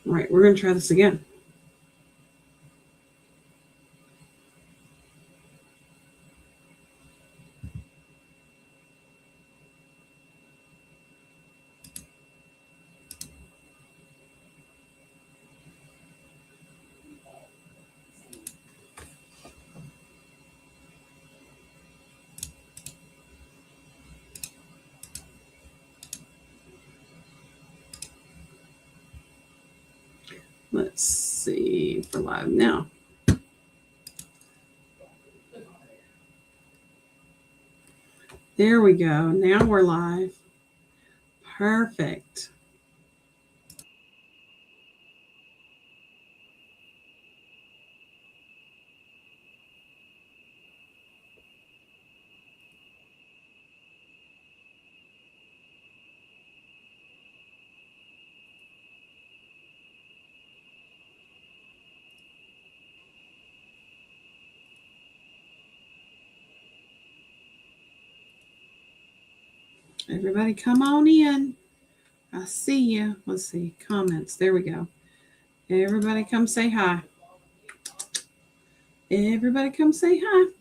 All right, we're going to try this again. Let's see for live now. There we go. Now we're live. Perfect. Everybody come on in. I see you. Let's see. Comments. There we go. Everybody come say hi. Everybody come say hi.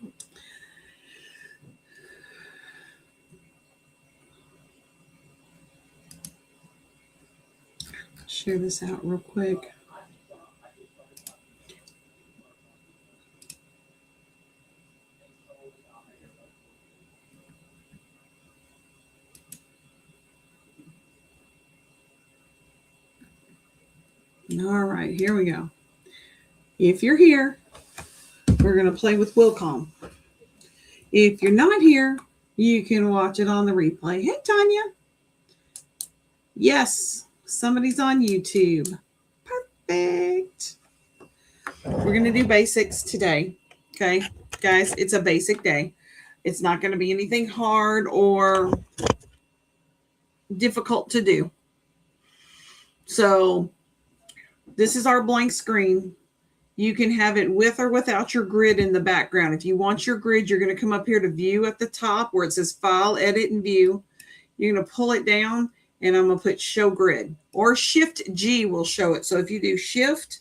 Share this out real quick. All right, here we go. If you're here, we're going to play with Wilcom. If you're not here, you can watch it on the replay. Hey, Tanya. Yes, somebody's on YouTube. Perfect. We're going to do basics today. Okay, guys, it's a basic day. It's not going to be anything hard or difficult to do. So this is our blank screen. You can have it with or without your grid in the background. If you want your grid, you're going to come up here to view at the top where it says file, edit, and view. You're going to pull it down, and I'm going to put show grid, or shift G will show it. So if you do shift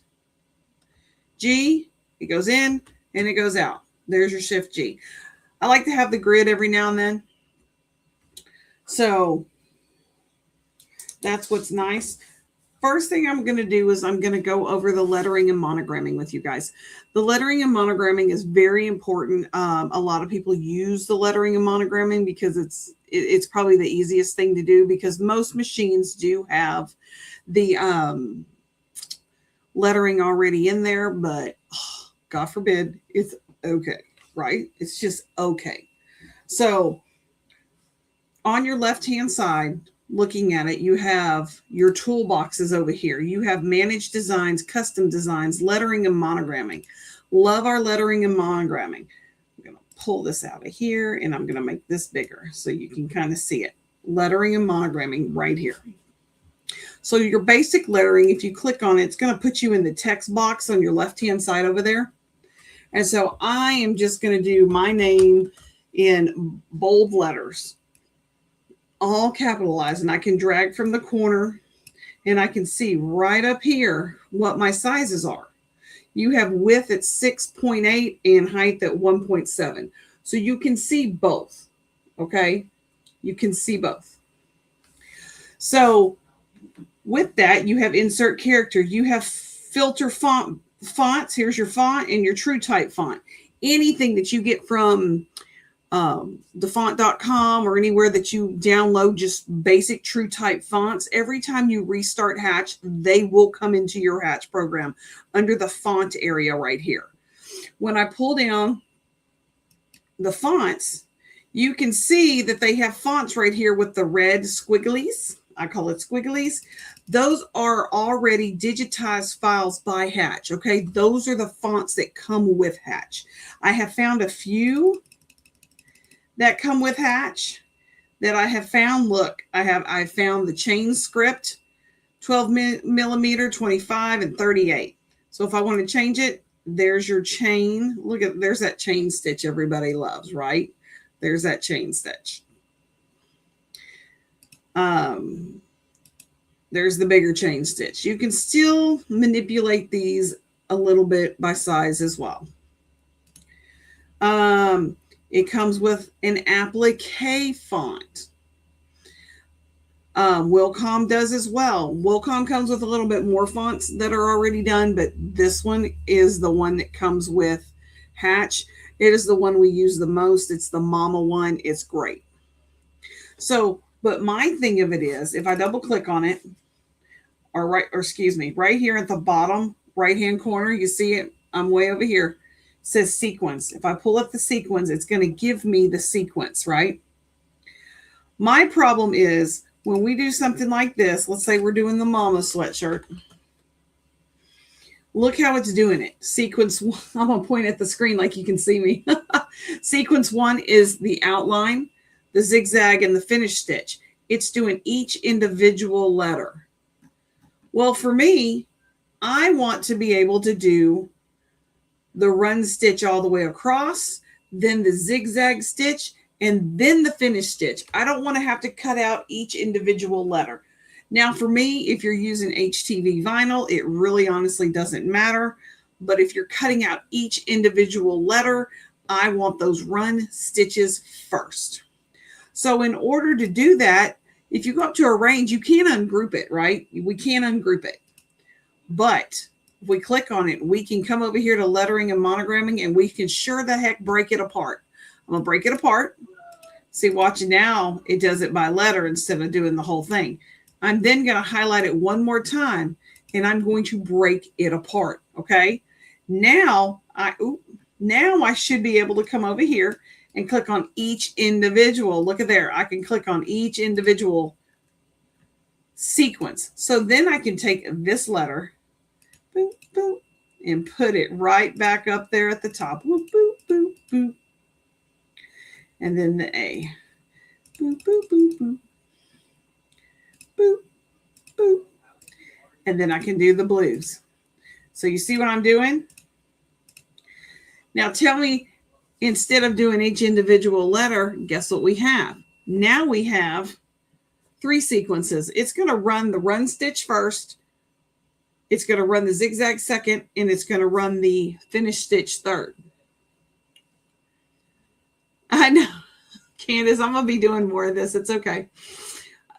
G, it goes in and it goes out. There's your shift G. I like to have the grid every now and then. So that's what's nice. First thing I'm going to do is I'm going to go over the lettering and monogramming with you guys. The lettering and monogramming is very important. A lot of people use the lettering and monogramming because it's probably the easiest thing to do, because most machines do have the lettering already in there, but God forbid, it's okay, right? It's just okay. So on your left-hand side, looking at it, you have your toolboxes over here. You have manage designs, custom designs, lettering and monogramming. Love our lettering and monogramming. I'm going to pull this out of here, and I'm going to make this bigger so you can kind of see it. Lettering and monogramming right here. So your basic lettering, if you click on it, it's going to put you in the text box on your left-hand side over there. And so I am just going to do my name in bold letters, all capitalized, and I can drag from the corner and I can see right up here what my sizes are. You have width at 6.8 and height at 1.7. So you can see both, okay? You can see both. So with that, you have insert character. You have filter fonts. Here's your font and your true type font. Anything that you get from thefont.com or anywhere that you download just basic true type fonts, every time you restart Hatch, they will come into your Hatch program under the font area right here. When I pull down the fonts, you can see that they have fonts right here with the red squigglies. I call it squigglies. Those are already digitized files by Hatch. Okay, those are the fonts that come with Hatch. I have found a few that come with Hatch that I have found. Look, I found the chain script, 12 millimeter, 25, and 38. So if I want to change it, there's your chain. Look at, there's that chain stitch everybody loves, right? There's that chain stitch. There's the bigger chain stitch. You can still manipulate these a little bit by size as well. It comes with an applique font. Wilcom does as well. Wilcom comes with a little bit more fonts that are already done, but this one is the one that comes with Hatch. It is the one we use the most. It's the Mama one. It's great. So, but my thing of it is, if I double click on it, right here at the bottom right-hand corner, you see it? I'm way over here. It says sequence. If I pull up the sequence, it's going to give me the sequence, right? My problem is when we do something like this, let's say we're doing the Mama sweatshirt. Look how it's doing it. Sequence one, I'm going to point at the screen like you can see me. Sequence one is the outline, the zigzag, and the finish stitch. It's doing each individual letter. Well, for me, I want to be able to do the run stitch all the way across, then the zigzag stitch, and then the finish stitch. I don't want to have to cut out each individual letter. Now, for me, if you're using HTV vinyl, it really honestly doesn't matter. But if you're cutting out each individual letter, I want those run stitches first. So in order to do that, if you go up to arrange, you can ungroup it, right? We can ungroup it. But if we click on it, we can come over here to lettering and monogramming, and we can sure the heck break it apart. I'm going to break it apart. See, watch now, it does it by letter instead of doing the whole thing. I'm then going to highlight it one more time, and I'm going to break it apart, okay? Now I should be able to come over here and click on each individual. Look at there. I can click on each individual sequence. So then I can take this letter, boop, boop, and put it right back up there at the top. Boop, boop, boop, boop. And then the A. Boop, boop, boop, boop. Boop, boop. And then I can do the blues. So you see what I'm doing? Now tell me, instead of doing each individual letter, guess what we have? Now we have 3 sequences. It's going to run the run stitch first. It's going to run the zigzag second, and it's going to run the finish stitch third. I know, Candace, I'm going to be doing more of this. It's okay.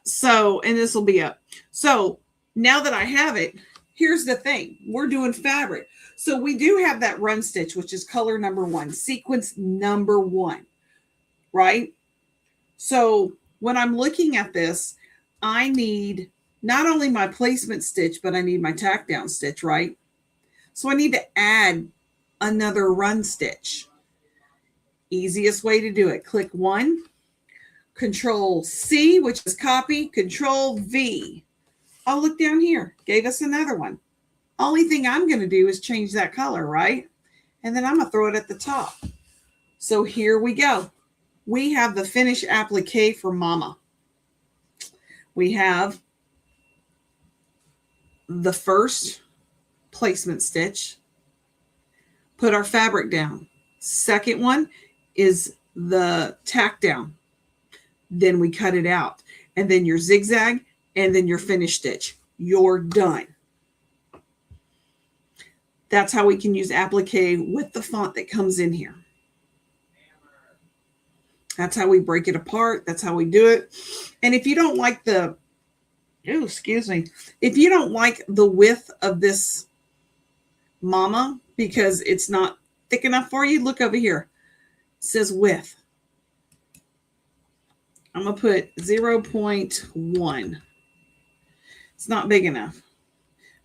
So, and this will be up. So now that I have it, here's the thing. We're doing fabric. So we do have that run stitch, which is color number 1, sequence number 1, right? So when I'm looking at this, I need not only my placement stitch, but I need my tack down stitch, right? So I need to add another run stitch. Easiest way to do it, click 1, Control C, which is copy, Control V. Oh, look down here, gave us another one. Only thing I'm going to do is change that color, right? And then I'm going to throw it at the top. So here we go. We have the finish applique for Mama. We have the first placement stitch. Put our fabric down. Second one is the tack down. Then we cut it out. And then your zigzag and then your finish stitch. You're done. That's how we can use applique with the font that comes in here. That's how we break it apart. That's how we do it. And if you don't like if you don't like the width of this Mama because it's not thick enough for you, look over here. It says width. I'm going to put 0.1. It's not big enough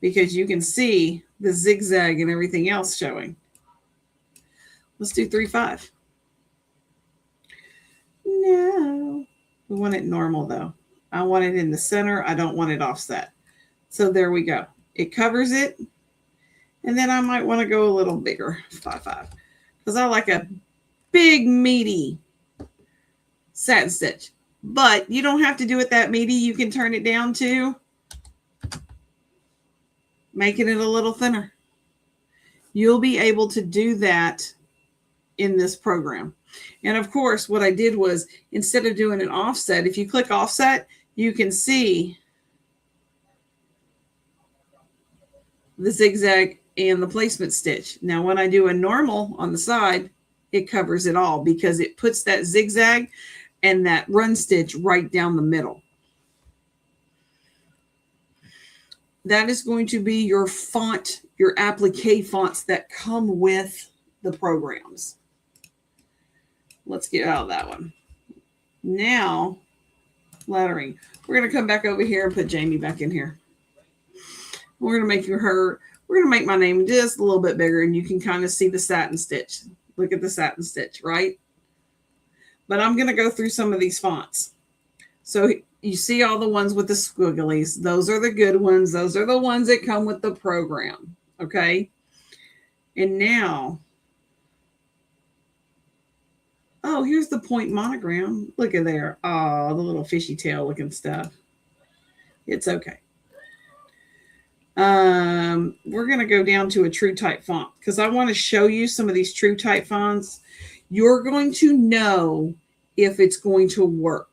because you can see the zigzag and everything else showing. Let's do 3.5. No, we want it normal though. I want it in the center. I don't want it offset. So there we go. It covers it. And then I might want to go a little bigger, 5.5, because I like a big meaty satin stitch. But you don't have to do it that meaty. You can turn it down to making it a little thinner. You'll be able to do that in this program. And of course, what I did was, instead of doing an offset, if you click offset, you can see the zigzag, and the placement stitch. Now, when I do a normal on the side, it covers it all because it puts that zigzag and that run stitch right down the middle. That is going to be your font, your applique fonts that come with the programs. Let's get out of that one. Now, lettering. We're going to come back over here and put Jamie back in here. We're going to make we're going to make my name just a little bit bigger, and you can kind of see the satin stitch. Look at the satin stitch, right? But I'm going to go through some of these fonts. So you see all the ones with the squigglies. Those are the good ones. Those are the ones that come with the program. Okay. And now, oh, here's the point monogram. Look at there. Oh, the little fishy tail looking stuff. It's okay. We're going to go down to a true type font because I want to show you some of these true type fonts. You're going to know if it's going to work.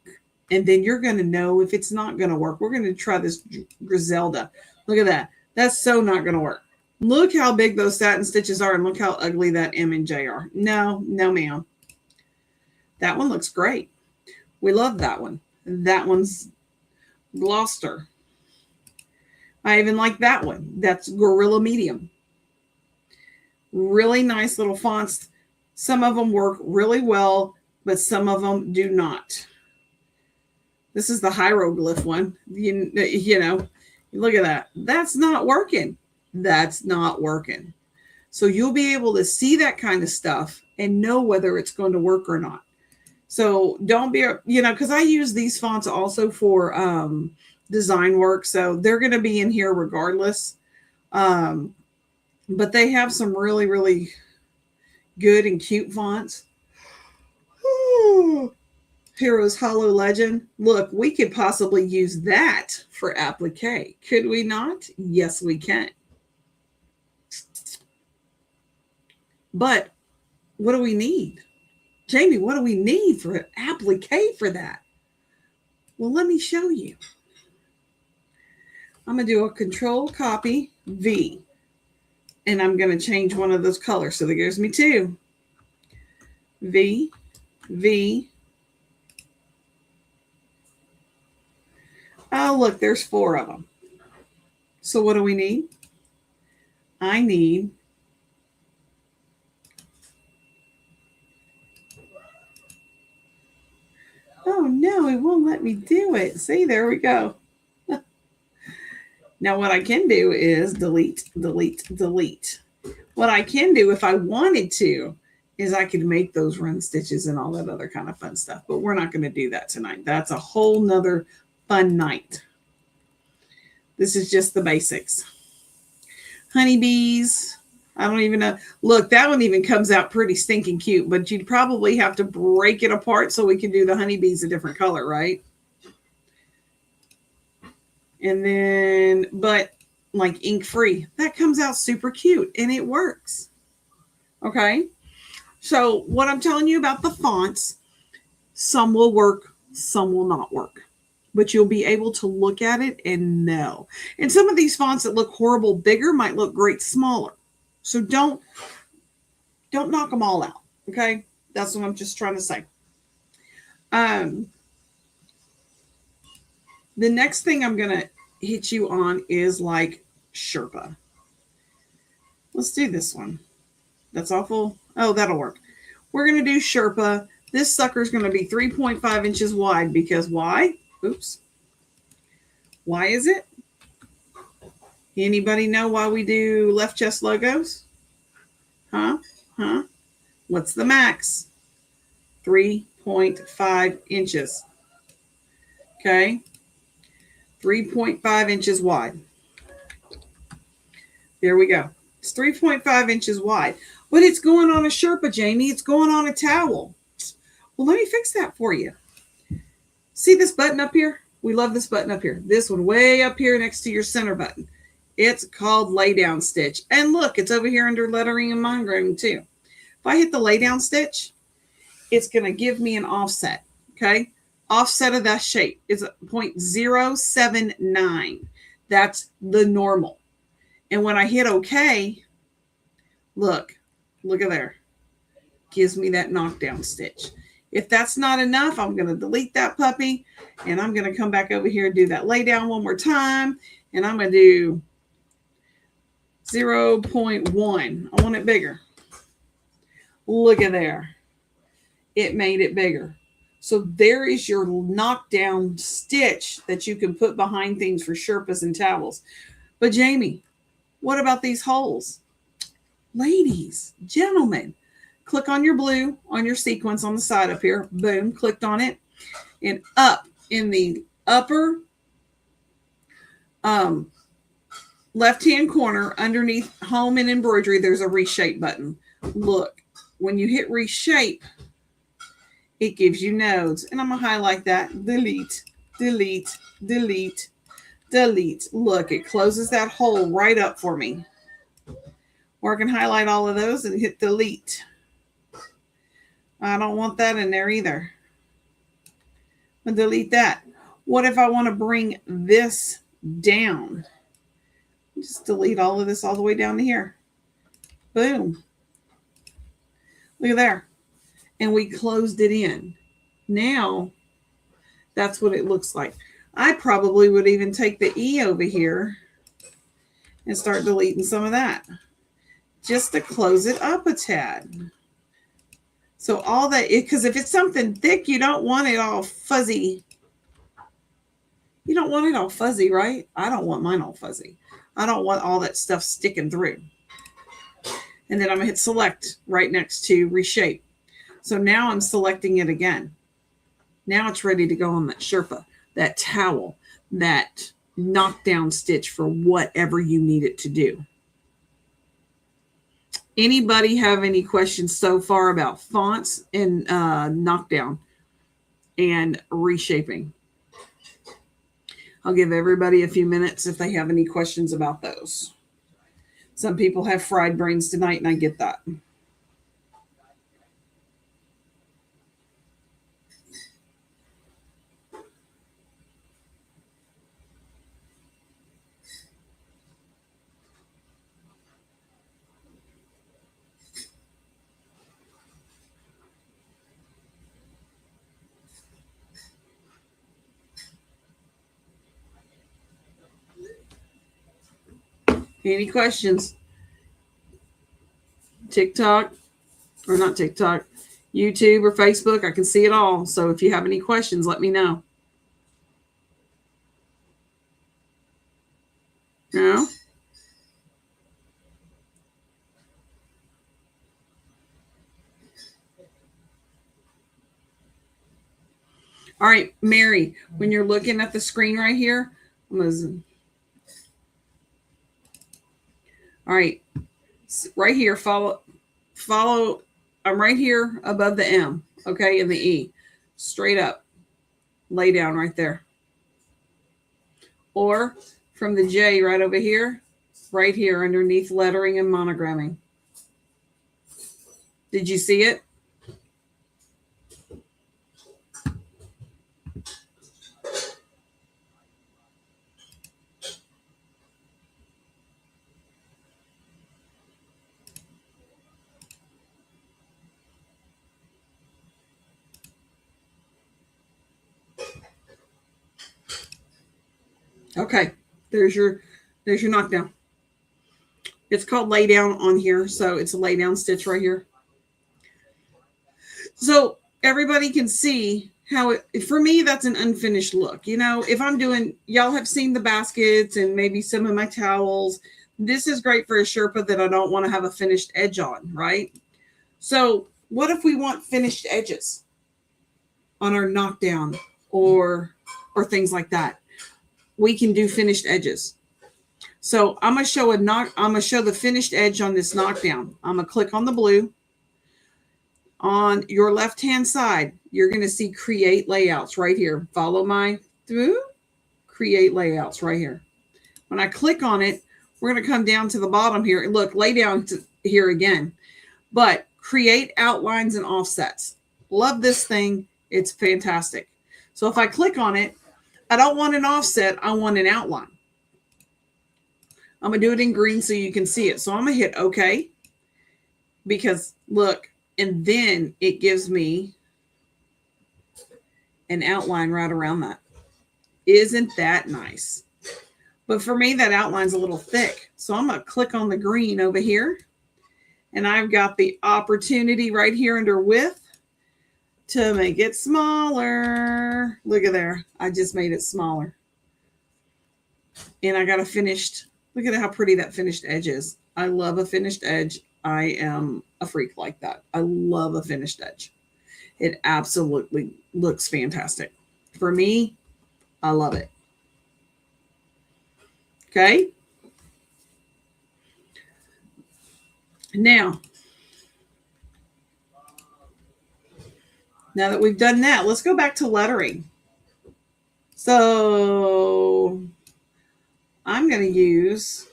And then you're going to know if it's not going to work. We're going to try this Griselda. Look at that. That's so not going to work. Look how big those satin stitches are and look how ugly that M and J are. No, no, ma'am. That one looks great. We love that one. That one's Gloucester. I even like that one. That's Gorilla Medium. Really nice little fonts. Some of them work really well, but some of them do not. This is the hieroglyph one. You know, look at that. That's not working. That's not working. So you'll be able to see that kind of stuff and know whether it's going to work or not. So don't be, because I use these fonts also for design work. So they're going to be in here regardless. But they have some really, really good and cute fonts. Heroes Hollow Legend. Look, we could possibly use that for applique. Could we not? Yes, we can. But what do we need? Jamie, what do we need for an applique for that? Well, let me show you. I'm going to do a Control Copy V. And I'm going to change one of those colors. So that gives me two. V, V. Oh, look, there's 4 of them. So what do we need? I need oh, no, it won't let me do it. See, there we go. Now, what I can do is delete, delete, delete. What I can do if I wanted to is I could make those run stitches and all that other kind of fun stuff. But we're not going to do that tonight. That's a whole nother fun night. This is just the basics. Honeybees. I don't even know. Look, that one even comes out pretty stinking cute, but you'd probably have to break it apart so we can do the honeybees a different color, right? And then, but like ink free, that comes out super cute and it works. Okay. So what I'm telling you about the fonts, some will work, some will not work, but you'll be able to look at it and know. And some of these fonts that look horrible bigger might look great smaller. So don't knock them all out. Okay. That's what I'm just trying to say. The next thing I'm going to hit you on is like Sherpa. Let's do this one. That's awful. Oh, that'll work. We're going to do Sherpa. This sucker is going to be 3.5 inches wide because why? Oops. Why is it? Anybody know why we do left chest logos? Huh? What's the max? 3.5 inches. Okay. 3.5 inches wide. There we go. It's 3.5 inches wide. But it's going on a Sherpa, Jamie. It's going on a towel. Well, let me fix that for you. See this button up here? We love this button up here. This one way up here next to your center button. It's called lay down stitch. And look, it's over here under lettering and monogramming too. If I hit the lay down stitch, it's going to give me an offset. Okay. Offset of that shape is 0.079. That's the normal. And when I hit OK, look at there. Gives me that knockdown stitch. If that's not enough, I'm going to delete that puppy and I'm going to come back over here and do that lay down one more time. And I'm going to do 0.1. I want it bigger. Look at there. It made it bigger. So there is your knockdown stitch that you can put behind things for Sherpas and towels. But Jamie, what about these holes? Ladies, gentlemen, click on your blue on your sequence on the side up here. Boom, clicked on it. And up in the upper left-hand corner underneath home and embroidery, there's a reshape button. Look, when you hit reshape, it gives you nodes. And I'm going to highlight that. Delete, delete, delete, delete. Look, it closes that hole right up for me. Or I can highlight all of those and hit delete. I don't want that in there either. I'll delete that. What if I want to bring this down? Just delete all of this all the way down to here. Boom. Look at there. And we closed it in. Now, that's what it looks like. I probably would even take the E over here and start deleting some of that just to close it up a tad. So all that, because if it's something thick, you don't want it all fuzzy. You don't want it all fuzzy, right? I don't want mine all fuzzy. I don't want all that stuff sticking through. And then I'm going to hit select right next to reshape. So now I'm selecting it again. Now it's ready to go on that Sherpa, that towel, that knockdown stitch for whatever you need it to do. Anybody have any questions so far about fonts and knockdown and reshaping? I'll give everybody a few minutes if they have any questions about those. Some people have fried brains tonight, and I get that. Any questions? TikTok, or not TikTok, YouTube or Facebook, I can see it all. So if you have any questions, let me know. No? All right, Mary, when you're looking at the screen right here, I'm going to zoom. All right, right here, follow, I'm right here above the M, okay, and the E. Straight up, lay down right there. Or from the J right over here, right here underneath lettering and monogramming. Did you see it? Okay, there's your knockdown. It's called lay down on here, so it's a lay down stitch right here. So everybody can see how it, for me, that's an unfinished look. You know, if I'm doing, y'all have seen the baskets and maybe some of my towels. This is great for a Sherpa that I don't want to have a finished edge on, right? So what if we want finished edges on our knockdown or things like that? We can do finished edges. So I'm going to show I'm going to show the finished edge on this knockdown. I'm going to click on the blue. On your left-hand side, you're going to see create layouts right here. Follow my through, create layouts right here. When I click on it, we're going to come down to the bottom here. Look, lay down to here again. But create outlines and offsets. Love this thing. It's fantastic. So if I click on it, I don't want an offset. I want an outline. I'm going to do it in green so you can see it. So I'm going to hit OK because look, and then it gives me an outline right around that. Isn't that nice? But for me, that outline's a little thick. So I'm going to click on the green over here. And I've got the opportunity right here under width to make it smaller. Look at there. I just made it smaller. And I got a finished, look at how pretty that finished edge is. I love a finished edge. I am a freak like that. I love a finished edge. It absolutely looks fantastic. For me, I love it. Okay. Now that we've done that, let's go back to lettering. So I'm going to use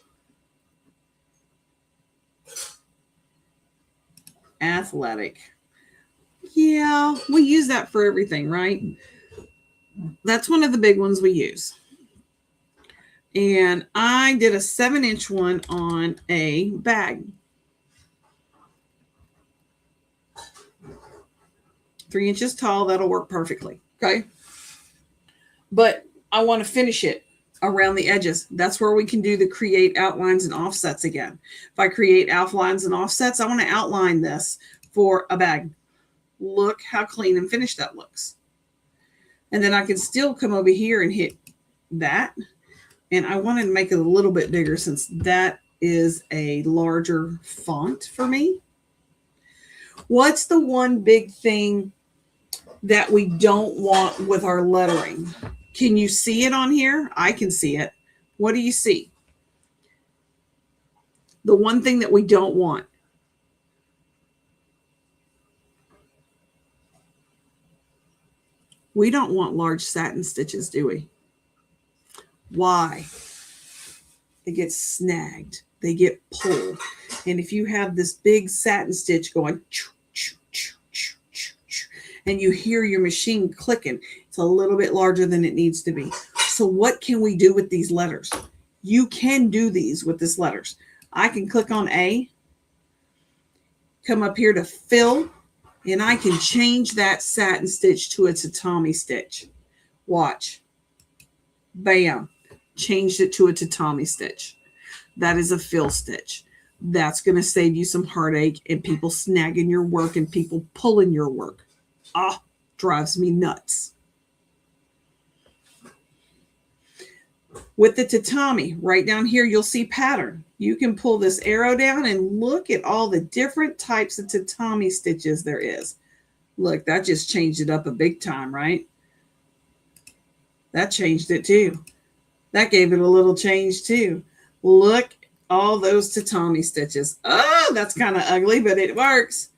athletic. Yeah, we use that for everything, right? That's one of the big ones we use. And I did a 7-inch one on a bag. 3 inches tall, that'll work perfectly. Okay. But I want to finish it around the edges. That's where we can do the create outlines and offsets again. If I create outlines and offsets, I want to outline this for a bag. Look how clean and finished that looks. And then I can still come over here and hit that. And I wanted to make it a little bit bigger since that is a larger font for me. What's the one big thing that we don't want with our lettering? Can you see it on here? I can see it. What do you see? The one thing that we don't want. We don't want large satin stitches, do we? Why? They get snagged. They get pulled. And if you have this big satin stitch going, and you hear your machine clicking, it's a little bit larger than it needs to be. So what can we do with these letters? You can do these with this letters. I can click on A, come up here to fill, and I can change that satin stitch to a tatami stitch. Watch. Bam. Changed it to a tatami stitch. That is a fill stitch. That's going to save you some heartache and people snagging your work and people pulling your work. Drives me nuts. With the tatami, right down here, you'll see pattern. You can pull this arrow down and look at all the different types of tatami stitches there is. Look, that just changed it up a big time, right? That changed it too. That gave it a little change too. Look, all those tatami stitches. Oh, that's kind of ugly, but it works.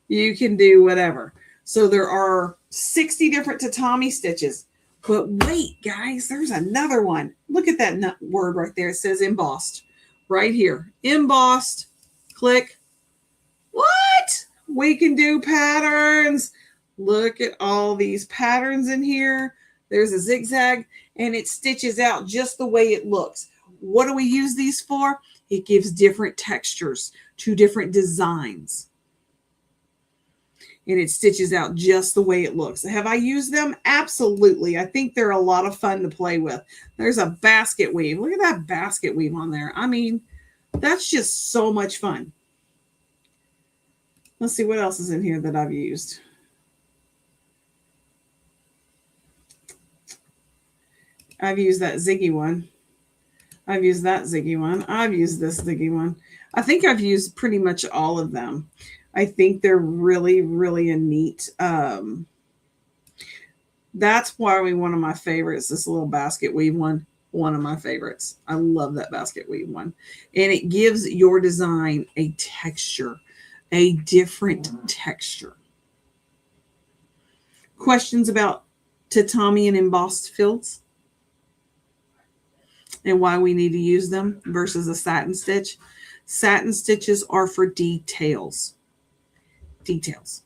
You can do whatever. So there are 60 different tatami stitches. But wait, guys, there's another one. Look at that word right there. It says embossed right here. Embossed. Click. What? We can do patterns. Look at all these patterns in here. There's a zigzag and it stitches out just the way it looks. What do we use these for? It gives different textures to different designs. And it stitches out just the way it looks. Have I used them? Absolutely. I think they're a lot of fun to play with. There's a basket weave. Look at that basket weave on there. I mean, that's just so much fun. Let's see what else is in here that I've used. I've used that Ziggy one. I've used that Ziggy one. I've used this Ziggy one. I think I've used pretty much all of them. I think they're really, really a neat. That's probably one of my favorites. This little basket weave one of my favorites. I love that basket weave one. And it gives your design a texture, a different texture. Questions about tatami and embossed fills? And why we need to use them versus a satin stitch? Satin stitches are for details. Details.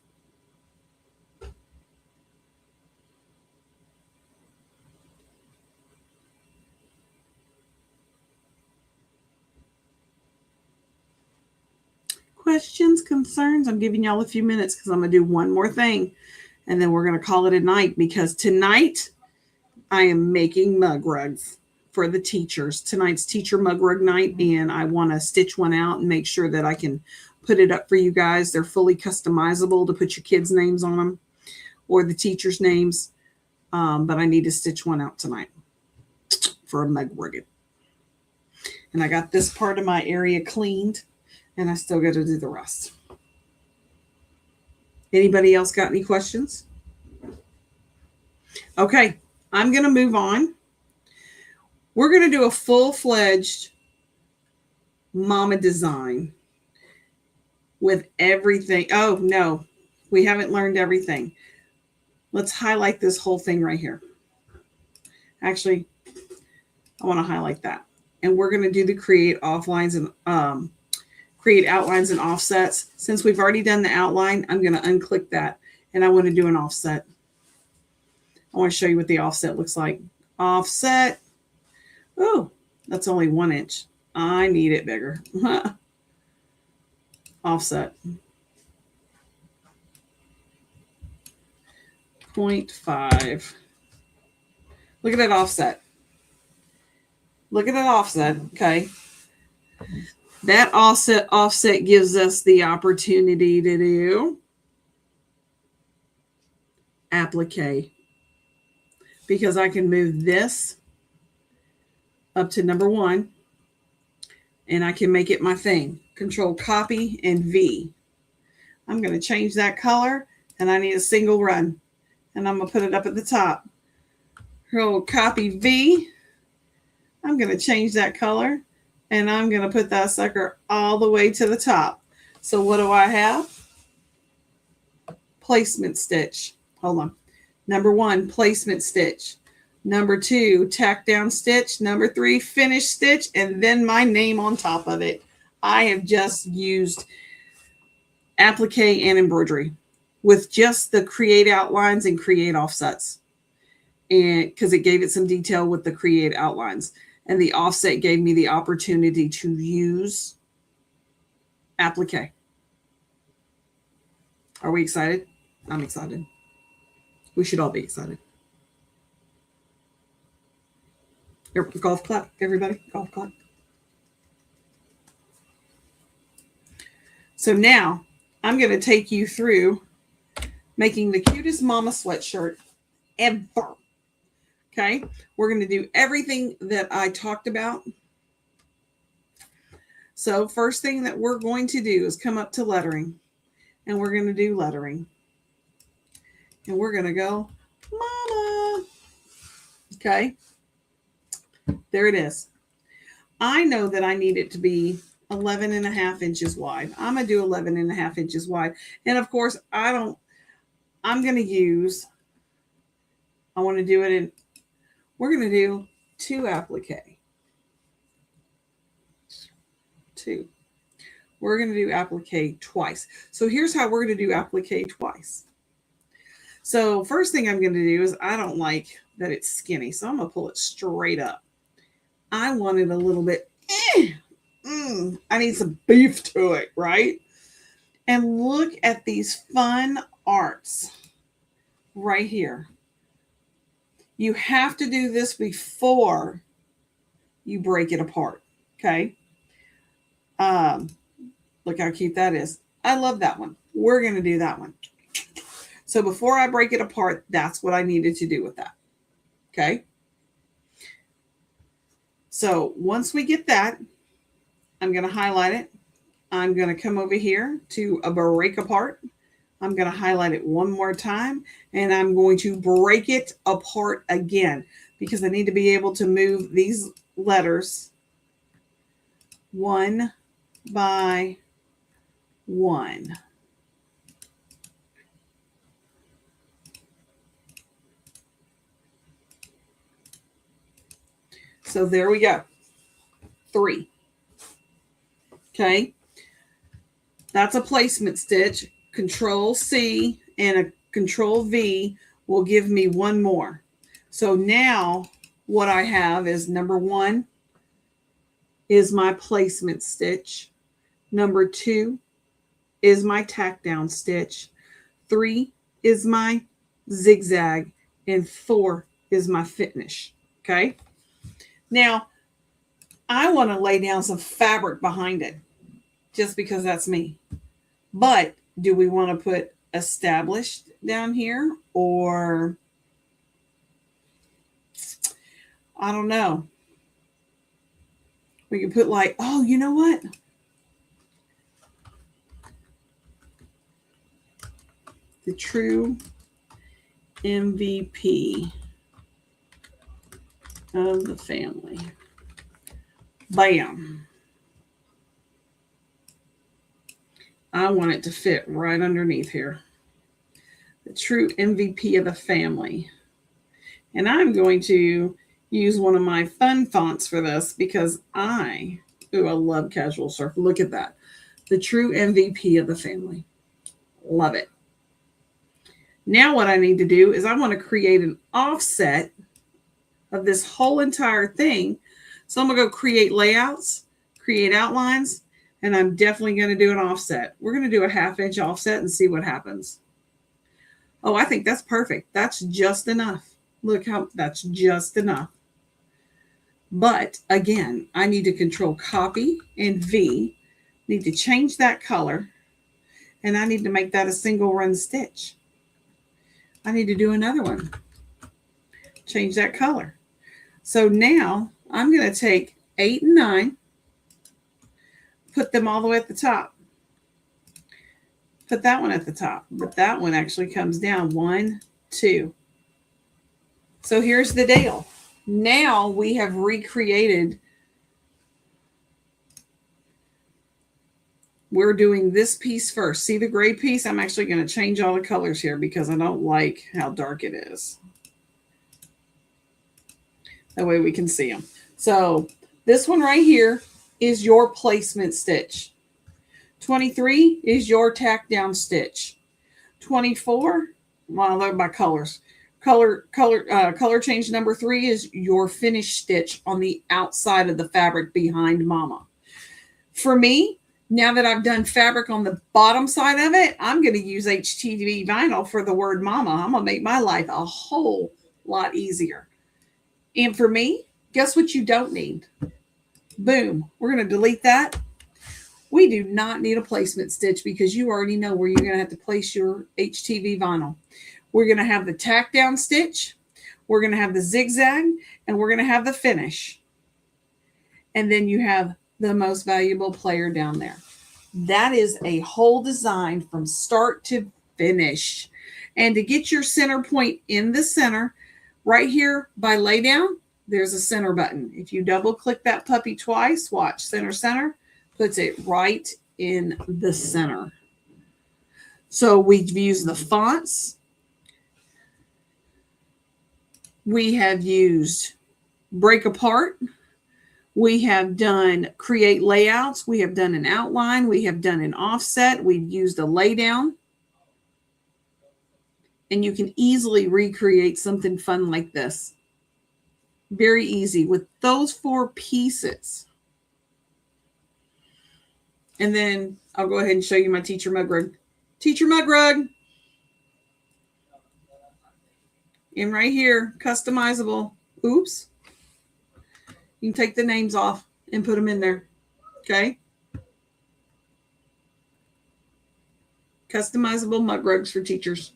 questions, concerns? I'm giving y'all a few minutes because I'm going to do one more thing. And then we're going to call it a night, because tonight I am making mug rugs for the teachers. Tonight's teacher mug rug night, and I want to stitch one out and make sure that I can put it up for you guys. They're fully customizable to put your kids' names on them or the teachers' names. But I need to stitch one out tonight for a mug rug. And I got this part of my area cleaned, and I still got to do the rest. Anybody else got any questions? Okay, I'm going to move on. We're going to do a full-fledged mama design with everything. Oh, no, we haven't learned everything. Let's highlight this whole thing right here. Actually, I want to highlight that. And we're going to do the create outlines and offsets. Since we've already done the outline, I'm going to unclick that, and I want to do an offset. I want to show you what the offset looks like. Offset. Oh, that's only 1 inch. I need it bigger. Offset. 0.5. Look at that offset. Look at that offset. Okay. That offset gives us the opportunity to do applique, because I can move this up to number 1, and I can make it my thing. Control copy and V. I'm going to change that color, and I need a single run, and I'm going to put it up at the top. Control copy V. I'm going to change that color, and I'm going to put that sucker all the way to the top. So what do I have? Placement stitch. Hold on. Number 1, placement stitch. Number 2, tack down stitch. Number 3, finish stitch, and then my name on top of it. I have just used applique and embroidery with just the create outlines and create offsets. And because it gave it some detail with the create outlines. And the offset gave me the opportunity to use applique. Are we excited? I'm excited. We should all be excited. Here, golf clap, everybody. Golf clap. So now I'm going to take you through making the cutest mama sweatshirt ever. Okay, we're going to do everything that I talked about. So first thing that we're going to do is come up to lettering, and we're going to do lettering. And we're going to go, mama. Okay, there it is. I know that I need it to be 11.5 inches wide. I'm going to do 11.5 inches wide. And of course, I'm going to use, I want to do it in, we're going to do 2 applique. 2. We're going to do applique twice. So here's how we're going to do applique twice. So first thing I'm going to do is, I don't like that it's skinny, so I'm going to pull it straight up. I want it a little bit, I need some beef to it, right? And look at these fun arts right here. You have to do this before you break it apart, okay? Look how cute that is. I love that one. We're going to do that one. So before I break it apart, that's what I needed to do with that, okay? So once we get that, I'm going to highlight it. I'm going to come over here to a break apart. I'm going to highlight it one more time, and I'm going to break it apart again, because I need to be able to move these letters 1 by 1. So there we go. 3. Okay. That's a placement stitch. Control C and a Control V will give me one more. So now what I have is number 1 is my placement stitch. Number 2 is my tack down stitch, 3 is my zigzag, and 4 is my finish. Okay. Now, I want to lay down some fabric behind it just because that's me. But do we want to put established down here, or I don't know. We can put like, oh, you know what? The true MVP of the family. Bam. I want it to fit right underneath here. The true MVP of the family. And I'm going to use one of my fun fonts for this because I love casual surf. Look at that. The true MVP of the family. Love it. Now what I need to do is I want to create an offset of this whole entire thing. So I'm going to go create layouts, create outlines, and I'm definitely going to do an offset. We're going to do a 1/2 inch offset and see what happens. Oh, I think that's perfect. That's just enough. Look how that's just enough. But again, I need to control copy and V, need to change that color, and I need to make that a single run stitch. I need to do another one. Change that color. So now I'm going to take 8 and 9, put them all the way at the top. Put that one at the top, but that one actually comes down 1, 2. So here's the deal. Now we have recreated. We're doing this piece first. See the gray piece? I'm actually going to change all the colors here because I don't like how dark it is. That way we can see them. So this one right here is your placement stitch. 23 is your tack down stitch. 24, well, they're by colors. Color change number 3 is your finish stitch on the outside of the fabric behind mama. For me, now that I've done fabric on the bottom side of it, I'm going to use HTV vinyl for the word mama. I'm going to make my life a whole lot easier. And for me, guess what you don't need? Boom. We're going to delete that. We do not need a placement stitch because you already know where you're going to have to place your HTV vinyl. We're going to have the tack down stitch. We're going to have the zigzag, and we're going to have the finish. And then you have the most valuable player down there. That is a whole design from start to finish. And to get your center point in the center, right here by lay down, there's a center button. If you double click that puppy twice, watch center, puts it right in the center. So we've used the fonts. We have used break apart. We have done create layouts. We have done an outline. We have done an offset. We've used a lay down. And you can easily recreate something fun like this. Very easy with those 4 pieces. And then I'll go ahead and show you my teacher mug rug. Teacher mug rug. And right here, customizable. Oops. You can take the names off and put them in there. Okay. Customizable mug rugs for teachers.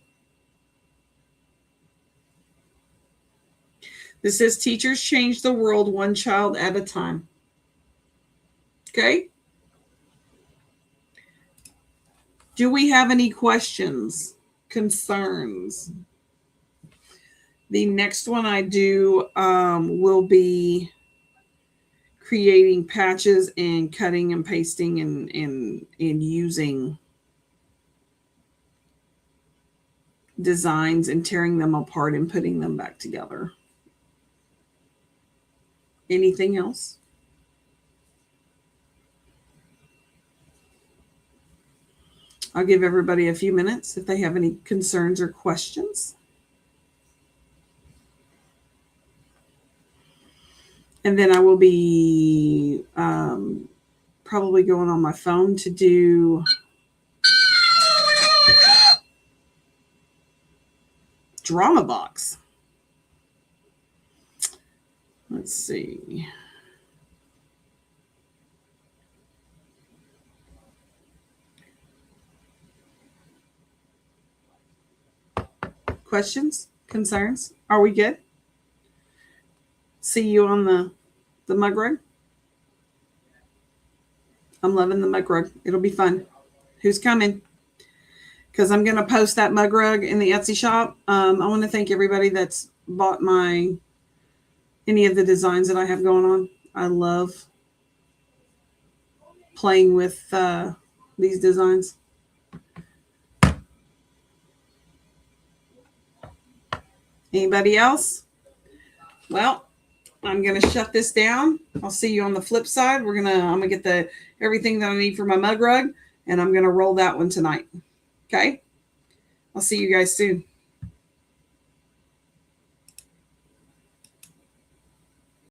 This says teachers change the world one child at a time. Okay. Do we have any questions, concerns? The next one I do will be creating patches and cutting and pasting and using designs and tearing them apart and putting them back together. Anything else? I'll give everybody a few minutes if they have any concerns or questions. And then I will be probably going on my phone to do drama box. Let's see. Questions? Concerns? Are we good? See you on the mug rug. I'm loving the mug rug. It'll be fun. Who's coming? Because I'm going to post that mug rug in the Etsy shop. I want to thank everybody that's bought any of the designs that I have going on. I love playing with these designs. Anybody else? Well, I'm going to shut this down. I'll see you on the flip side. I'm going to get everything that I need for my mug rug, and I'm going to roll that one tonight. Okay? I'll see you guys soon.